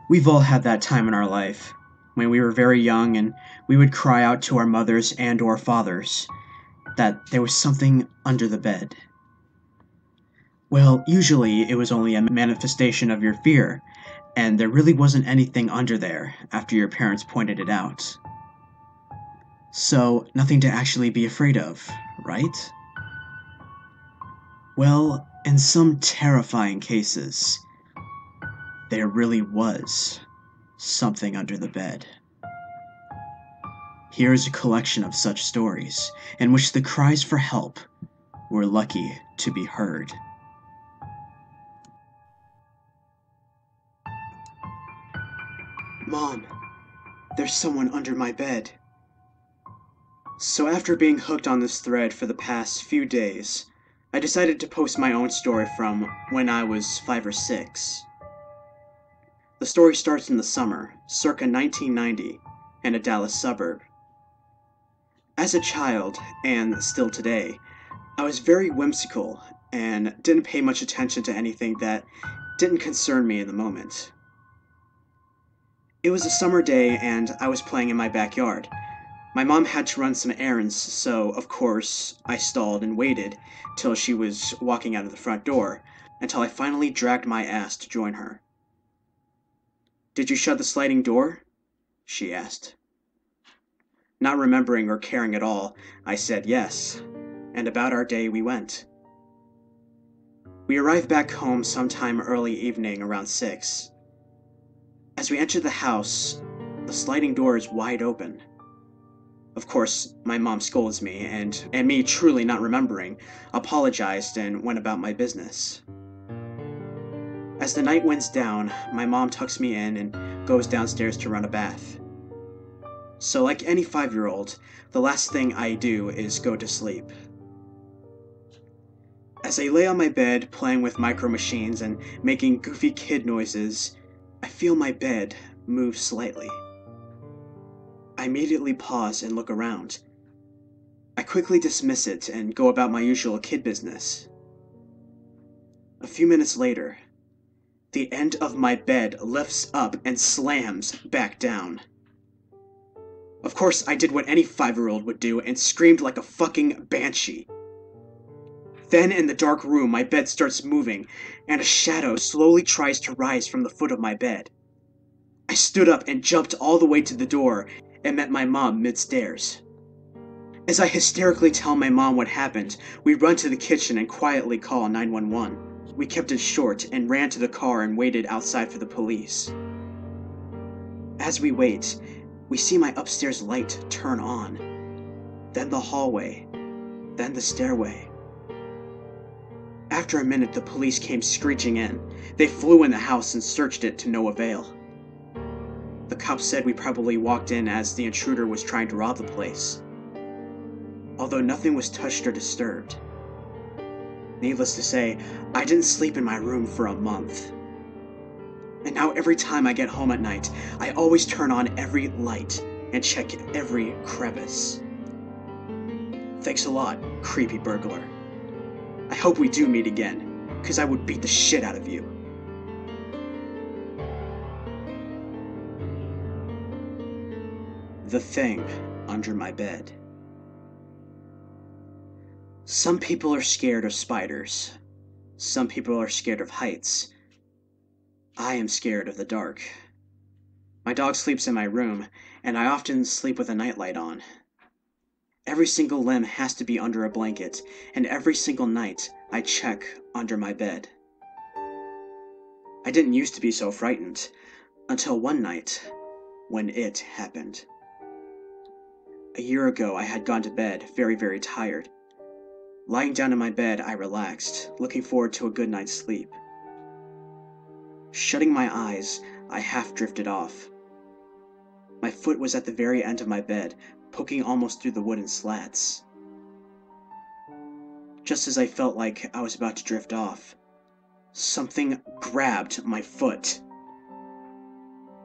We've all had that time in our life when we were very young and we would cry out to our mothers and or fathers that there was something under the bed. Well, usually it was only a manifestation of your fear, and there really wasn't anything under there after your parents pointed it out. So, nothing to actually be afraid of, right? Well, in some terrifying cases, there really was something under the bed. Here is a collection of such stories, in which the cries for help were lucky to be heard. Mom, there's someone under my bed. So after being hooked on this thread for the past few days, I decided to post my own story from when I was 5 or 6. The story starts in the summer, circa 1990, in a Dallas suburb. As a child, and still today, I was very whimsical and didn't pay much attention to anything that didn't concern me in the moment. It was a summer day and I was playing in my backyard. My mom had to run some errands, so of course I stalled and waited till she was walking out of the front door, until I finally dragged my ass to join her. "Did you shut the sliding door?" she asked. Not remembering or caring at all, I said yes, and about our day we went. We arrived back home sometime early evening around 6. As we entered the house, the sliding door is wide open. Of course, my mom scolds me, and me truly not remembering, apologized and went about my business. As the night winds down, my mom tucks me in and goes downstairs to run a bath. So like any 5-year-old, the last thing I do is go to sleep. As I lay on my bed playing with micro machines and making goofy kid noises, I feel my bed move slightly. I immediately pause and look around. I quickly dismiss it and go about my usual kid business. A few minutes later, the end of my bed lifts up and slams back down. Of course, I did what any 5-year-old would do and screamed like a fucking banshee. Then in the dark room, my bed starts moving, and a shadow slowly tries to rise from the foot of my bed. I stood up and jumped all the way to the door and met my mom mid-stairs. As I hysterically tell my mom what happened, we run to the kitchen and quietly call 911. We kept it short and ran to the car and waited outside for the police. As we wait, we see my upstairs light turn on, then the hallway, then the stairway. After a minute, the police came screeching in. They flew in the house and searched it to no avail. The cops said we probably walked in as the intruder was trying to rob the place, although nothing was touched or disturbed. Needless to say, I didn't sleep in my room for a month. And now every time I get home at night, I always turn on every light and check every crevice. Thanks a lot, creepy burglar. I hope we do meet again, 'cause I would beat the shit out of you. The thing under my bed. Some people are scared of spiders. Some people are scared of heights. I am scared of the dark. My dog sleeps in my room, and I often sleep with a nightlight on. Every single limb has to be under a blanket, and every single night I check under my bed. I didn't used to be so frightened, until one night, when it happened. A year ago, I had gone to bed very, very tired. Lying down in my bed, I relaxed, looking forward to a good night's sleep. Shutting my eyes, I half drifted off. My foot was at the very end of my bed, poking almost through the wooden slats. Just as I felt like I was about to drift off, something grabbed my foot.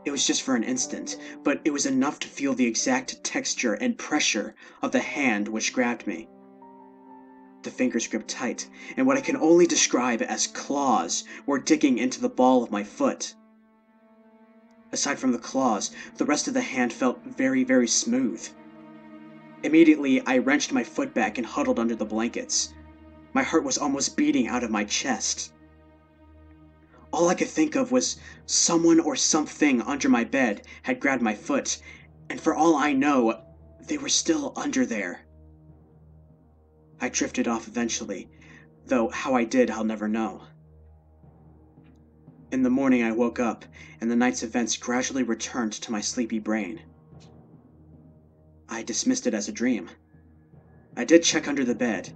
It was just for an instant, but it was enough to feel the exact texture and pressure of the hand which grabbed me. The fingers gripped tight, and what I can only describe as claws were digging into the ball of my foot. Aside from the claws, the rest of the hand felt very, very smooth. Immediately, I wrenched my foot back and huddled under the blankets. My heart was almost beating out of my chest. All I could think of was someone or something under my bed had grabbed my foot, and for all I know, they were still under there. I drifted off eventually, though how I did I'll never know. In the morning I woke up, and the night's events gradually returned to my sleepy brain. I dismissed it as a dream. I did check under the bed,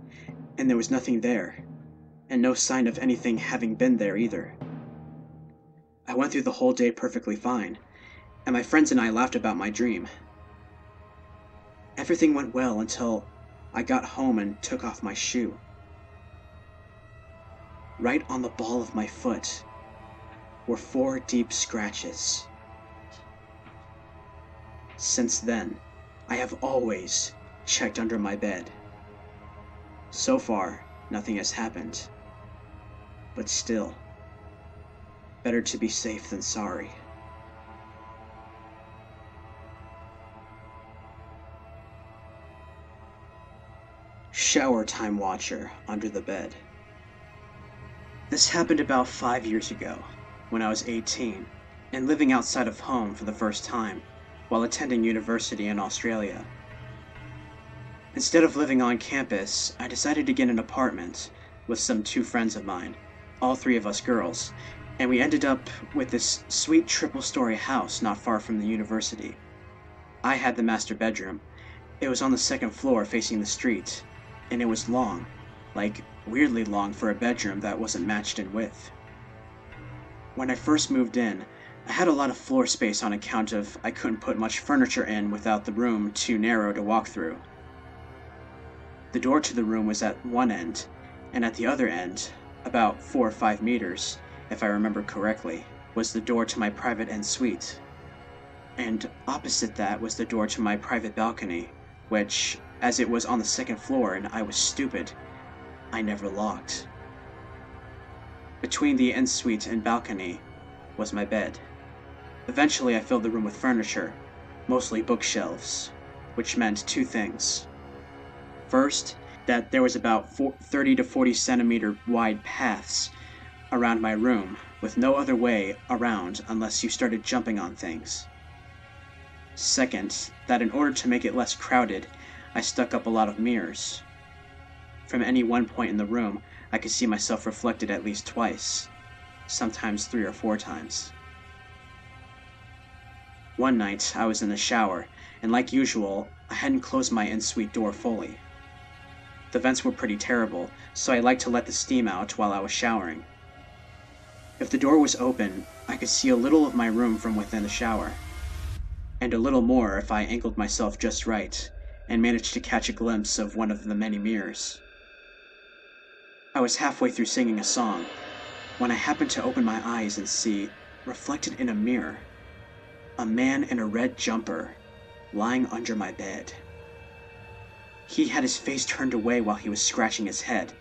and there was nothing there, and no sign of anything having been there either. I went through the whole day perfectly fine, and my friends and I laughed about my dream. Everything went well until I got home and took off my shoe. Right on the ball of my foot were 4 deep scratches. Since then, I have always checked under my bed. So far, nothing has happened. But still, better to be safe than sorry. Shower time watcher under the bed. This happened about 5 years ago, when I was 18, and living outside of home for the first time, while attending university in Australia. Instead of living on campus, I decided to get an apartment with some 2 friends of mine, all 3 of us girls, and we ended up with this sweet triple-story house not far from the university. I had the master bedroom. It was on the 2nd floor facing the street, and it was long, like weirdly long for a bedroom that wasn't matched in width. When I first moved in, I had a lot of floor space on account of I couldn't put much furniture in without the room too narrow to walk through. The door to the room was at one end, and at the other end, about 4 or 5 meters, if I remember correctly, was the door to my private ensuite. And opposite that was the door to my private balcony, which, as it was on the 2nd floor and I was stupid, I never locked. Between the ensuite and balcony was my bed. Eventually I filled the room with furniture, mostly bookshelves, which meant 2 things. First, that there was about 30 to 40 centimeter wide paths around my room, with no other way around unless you started jumping on things. Second, that in order to make it less crowded, I stuck up a lot of mirrors. From any one point in the room, I could see myself reflected at least twice, sometimes 3 or 4 times. One night, I was in the shower, and like usual, I hadn't closed my ensuite door fully. The vents were pretty terrible, so I liked to let the steam out while I was showering. If the door was open, I could see a little of my room from within the shower, and a little more if I angled myself just right, and managed to catch a glimpse of one of the many mirrors. I was halfway through singing a song, when I happened to open my eyes and see, reflected in a mirror, a man in a red jumper, lying under my bed. He had his face turned away while he was scratching his head.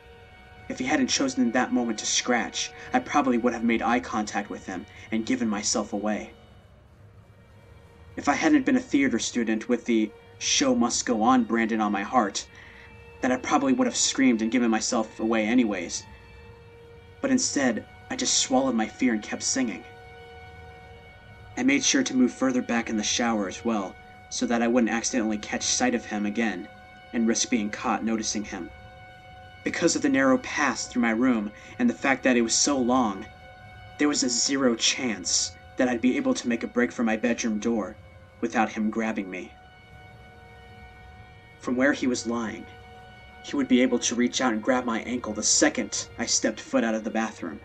If he hadn't chosen in that moment to scratch, I probably would have made eye contact with him and given myself away. If I hadn't been a theater student with the "show must go on" branded on my heart, then I probably would have screamed and given myself away anyways. But instead, I just swallowed my fear and kept singing. I made sure to move further back in the shower as well, so that I wouldn't accidentally catch sight of him again and risk being caught noticing him. Because of the narrow path through my room and the fact that it was so long, there was a 0 chance that I'd be able to make a break for my bedroom door without him grabbing me. From where he was lying, he would be able to reach out and grab my ankle the second I stepped foot out of the bathroom.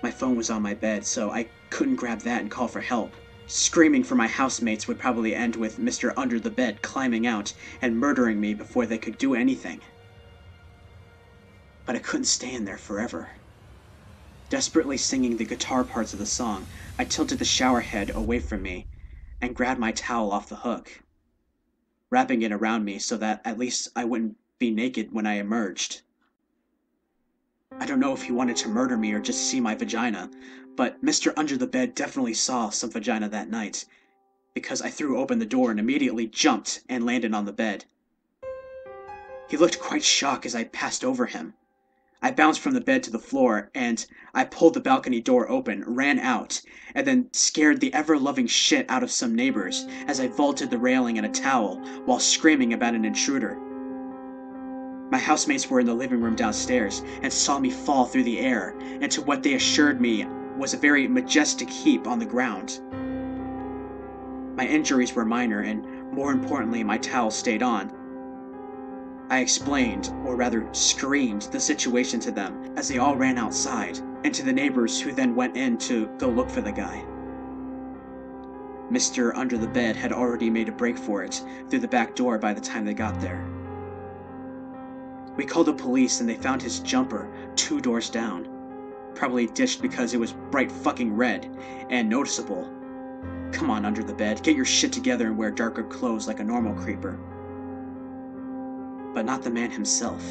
My phone was on my bed, so I couldn't grab that and call for help. Screaming for my housemates would probably end with Mr. Under the Bed climbing out and murdering me before they could do anything. But I couldn't stay in there forever. Desperately singing the guitar parts of the song, I tilted the shower head away from me and grabbed my towel off the hook, wrapping it around me so that at least I wouldn't be naked when I emerged. I don't know if he wanted to murder me or just see my vagina, but Mr. Under the Bed definitely saw some vagina that night, because I threw open the door and immediately jumped and landed on the bed. He looked quite shocked as I passed over him. I bounced from the bed to the floor, and I pulled the balcony door open, ran out, and then scared the ever-loving shit out of some neighbors as I vaulted the railing in a towel while screaming about an intruder. My housemates were in the living room downstairs and saw me fall through the air into what they assured me was a very majestic heap on the ground. My injuries were minor, and more importantly, my towel stayed on. I explained, or rather screamed, the situation to them as they all ran outside, and to the neighbors who then went in to go look for the guy. Mr. Under the Bed had already made a break for it through the back door by the time they got there. We called the police and they found his jumper 2 doors down, probably ditched because it was bright fucking red and noticeable. Come on, Under the Bed, get your shit together and wear darker clothes like a normal creeper. But not the man himself.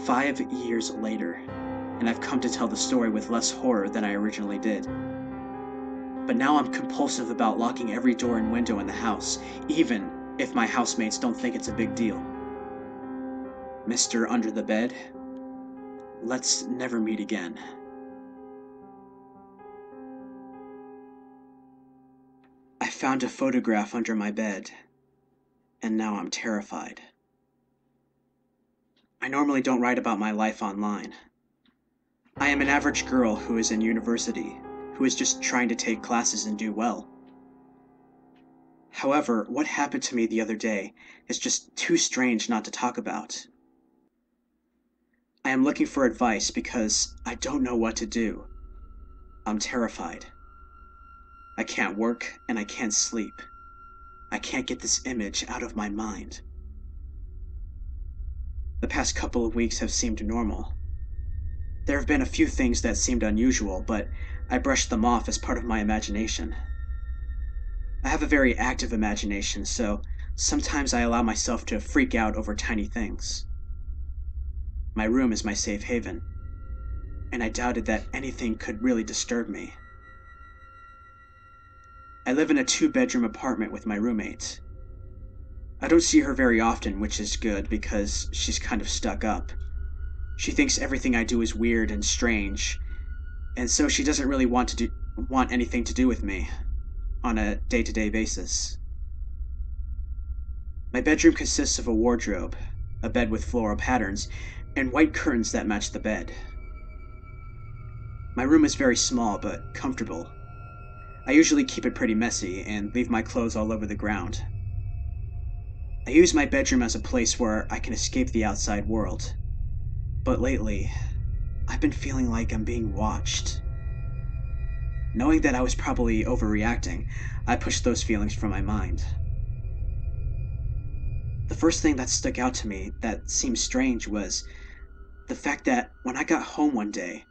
5 years later, and I've come to tell the story with less horror than I originally did. But now I'm compulsive about locking every door and window in the house, even if my housemates don't think it's a big deal. Mr. Under the Bed, let's never meet again. I found a photograph under my bed, and now I'm terrified. I normally don't write about my life online. I am an average girl who is in university, who is just trying to take classes and do well. However, what happened to me the other day is just too strange not to talk about. I am looking for advice because I don't know what to do. I'm terrified. I can't work and I can't sleep. I can't get this image out of my mind. The past couple of weeks have seemed normal. There have been a few things that seemed unusual, but I brushed them off as part of my imagination. I have a very active imagination, so sometimes I allow myself to freak out over tiny things. My room is my safe haven, and I doubted that anything could really disturb me. I live in a 2-bedroom apartment with my roommate. I don't see her very often, which is good because she's kind of stuck up. She thinks everything I do is weird and strange, and so she doesn't really want anything to do with me on a day-to-day basis. My bedroom consists of a wardrobe, a bed with floral patterns, and white curtains that match the bed. My room is very small but comfortable. I usually keep it pretty messy and leave my clothes all over the ground. I use my bedroom as a place where I can escape the outside world. But lately, I've been feeling like I'm being watched. Knowing that I was probably overreacting, I pushed those feelings from my mind. The first thing that stuck out to me that seemed strange was the fact that when I got home one day,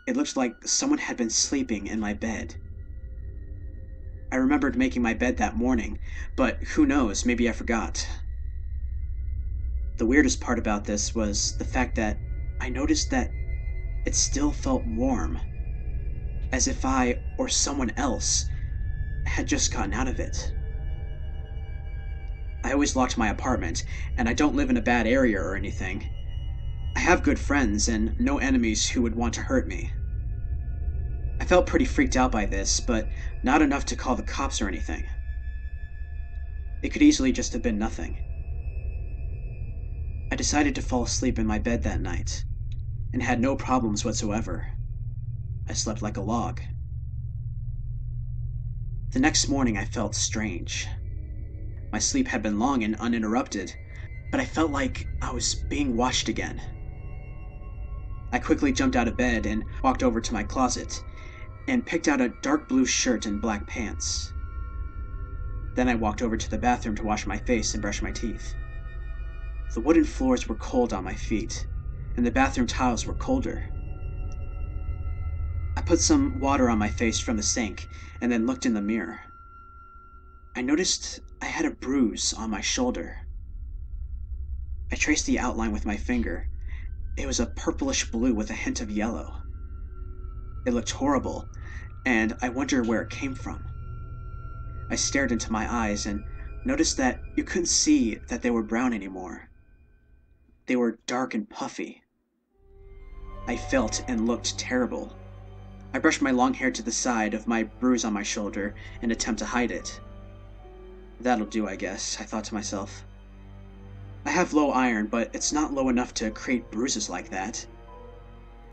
it looked like someone had been sleeping in my bed. I remembered making my bed that morning, but who knows, maybe I forgot. The weirdest part about this was the fact that I noticed that it still felt warm, as if I, or someone else, had just gotten out of it. I always locked my apartment, and I don't live in a bad area or anything. I have good friends and no enemies who would want to hurt me. I felt pretty freaked out by this, but not enough to call the cops or anything. It could easily just have been nothing. I decided to fall asleep in my bed that night, and had no problems whatsoever. I slept like a log. The next morning I felt strange. My sleep had been long and uninterrupted, but I felt like I was being watched again. I quickly jumped out of bed and walked over to my closet, and picked out a dark blue shirt and black pants. Then I walked over to the bathroom to wash my face and brush my teeth. The wooden floors were cold on my feet, and the bathroom tiles were colder. I put some water on my face from the sink, and then looked in the mirror. I noticed I had a bruise on my shoulder. I traced the outline with my finger, It was a purplish blue with a hint of yellow. It looked horrible, and I wondered where it came from. I stared into my eyes and noticed that you couldn't see that they were brown anymore. They were dark and puffy. I felt and looked terrible. I brushed my long hair to the side of my bruise on my shoulder in an attempt to hide it. That'll do, I guess, I thought to myself. I have low iron, but it's not low enough to create bruises like that.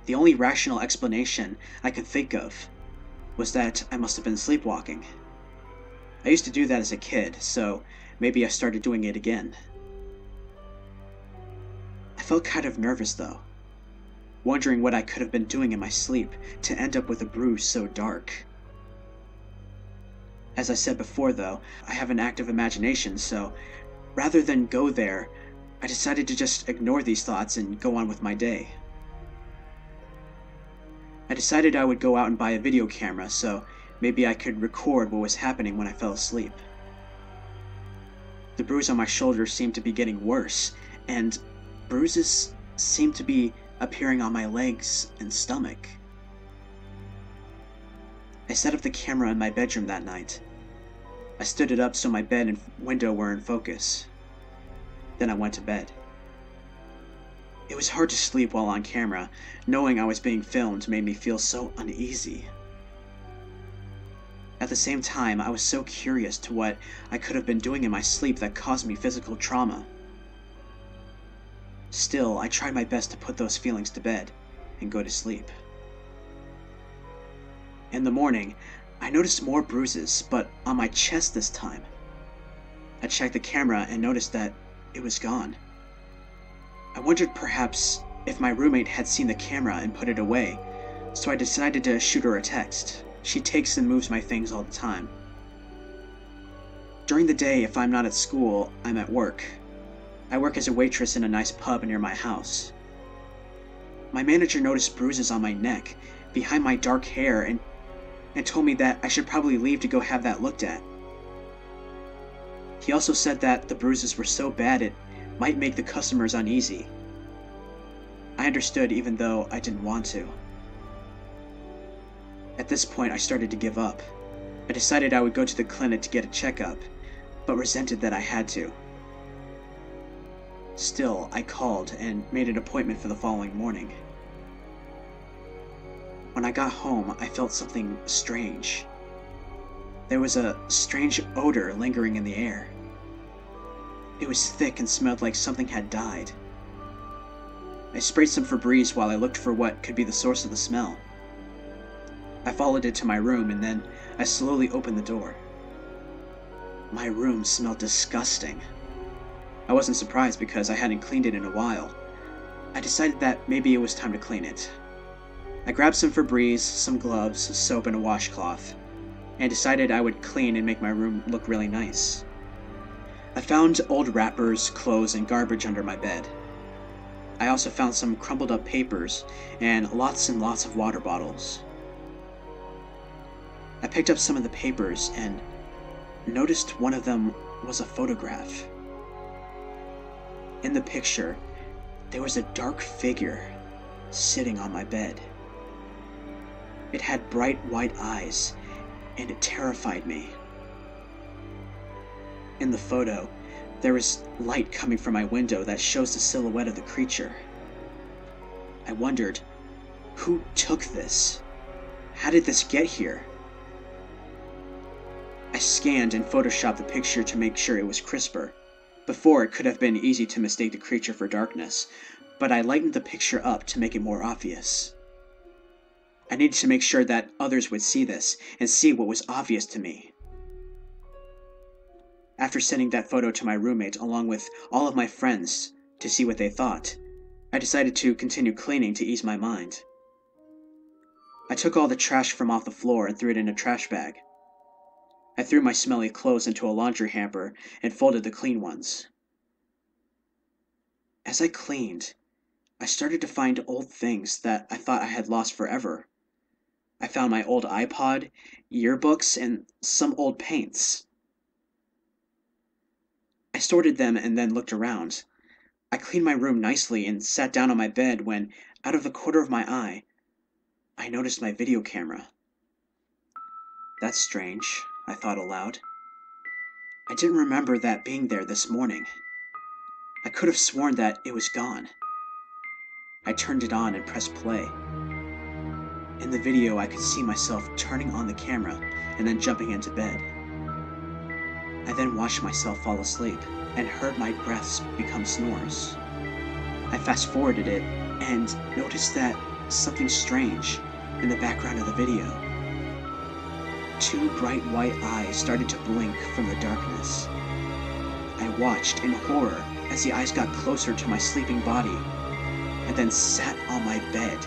The only rational explanation I could think of was that I must have been sleepwalking. I used to do that as a kid, so maybe I started doing it again. I felt kind of nervous though, wondering what I could have been doing in my sleep to end up with a bruise so dark. As I said before though, I have an active imagination, so rather than go there, I decided to just ignore these thoughts and go on with my day. I decided I would go out and buy a video camera so maybe I could record what was happening when I fell asleep. The bruise on my shoulder seemed to be getting worse, and bruises seemed to be appearing on my legs and stomach. I set up the camera in my bedroom that night. I stood it up so my bed and window were in focus. Then I went to bed. It was hard to sleep while on camera. Knowing I was being filmed made me feel so uneasy. At the same time, I was so curious to what I could have been doing in my sleep that caused me physical trauma. Still, I tried my best to put those feelings to bed and go to sleep. In the morning, I noticed more bruises, but on my chest this time. I checked the camera and noticed that it was gone. I wondered perhaps if my roommate had seen the camera and put it away, so I decided to shoot her a text. She takes and moves my things all the time. During the day, if I'm not at school, I'm at work. I work as a waitress in a nice pub near my house. My manager noticed bruises on my neck, behind my dark hair, and told me that I should probably leave to go have that looked at. He also said that the bruises were so bad it might make the customers uneasy. I understood even though I didn't want to. At this point, I started to give up. I decided I would go to the clinic to get a checkup, but resented that I had to. Still, I called and made an appointment for the following morning. When I got home, I felt something strange. There was a strange odor lingering in the air. It was thick and smelled like something had died. I sprayed some Febreze while I looked for what could be the source of the smell. I followed it to my room and then I slowly opened the door. My room smelled disgusting. I wasn't surprised because I hadn't cleaned it in a while. I decided that maybe it was time to clean it. I grabbed some Febreze, some gloves, soap, and a washcloth, and decided I would clean and make my room look really nice. I found old wrappers, clothes, and garbage under my bed. I also found some crumpled up papers and lots of water bottles. I picked up some of the papers and noticed one of them was a photograph. In the picture, there was a dark figure sitting on my bed. It had bright white eyes, and it terrified me. In the photo, there is light coming from my window that shows the silhouette of the creature. I wondered, who took this? How did this get here? I scanned and photoshopped the picture to make sure it was crisper. Before, it could have been easy to mistake the creature for darkness, but I lightened the picture up to make it more obvious. I needed to make sure that others would see this and see what was obvious to me. After sending that photo to my roommate along with all of my friends to see what they thought, I decided to continue cleaning to ease my mind. I took all the trash from off the floor and threw it in a trash bag. I threw my smelly clothes into a laundry hamper and folded the clean ones. As I cleaned, I started to find old things that I thought I had lost forever. I found my old iPod, yearbooks, and some old paints. I sorted them and then looked around. I cleaned my room nicely and sat down on my bed when, out of the corner of my eye, I noticed my video camera. That's strange, I thought aloud. I didn't remember that being there this morning. I could have sworn that it was gone. I turned it on and pressed play. In the video, I could see myself turning on the camera and then jumping into bed. I then watched myself fall asleep and heard my breaths become snores. I fast-forwarded it and noticed that something strange in the background of the video. Two bright white eyes started to blink from the darkness. I watched in horror as the eyes got closer to my sleeping body and then sat on my bed.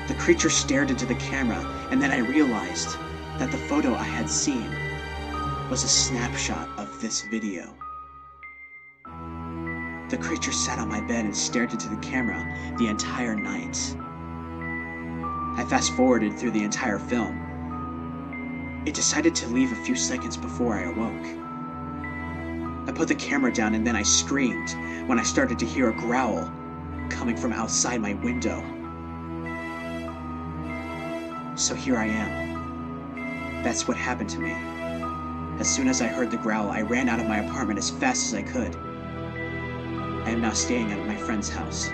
The creature stared into the camera, and then I realized that the photo I had seen was a snapshot of this video. The creature sat on my bed and stared into the camera the entire night. I fast-forwarded through the entire film. It decided to leave a few seconds before I awoke. I put the camera down and then I screamed when I started to hear a growl coming from outside my window. So here I am. That's what happened to me. As soon as I heard the growl, I ran out of my apartment as fast as I could. I am now staying at my friend's house.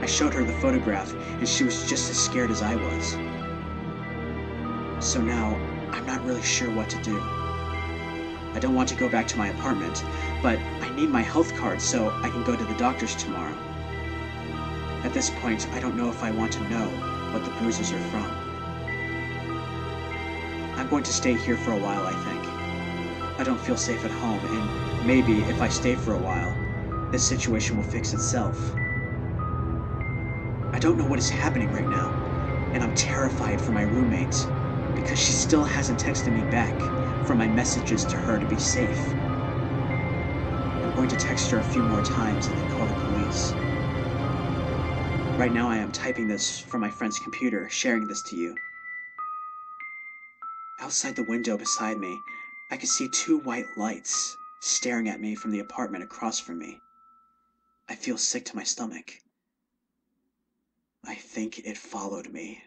I showed her the photograph, and she was just as scared as I was. So now, I'm not really sure what to do. I don't want to go back to my apartment, but I need my health card so I can go to the doctor's tomorrow. At this point, I don't know if I want to know what the bruises are from. I'm going to stay here for a while, I think. I don't feel safe at home, and maybe if I stay for a while, this situation will fix itself. I don't know what is happening right now, and I'm terrified for my roommate because she still hasn't texted me back from my messages to her to be safe. I'm going to text her a few more times and then call the police. Right now I am typing this from my friend's computer, sharing this to you. Outside the window beside me, I could see two white lights staring at me from the apartment across from me. I feel sick to my stomach. I think it followed me.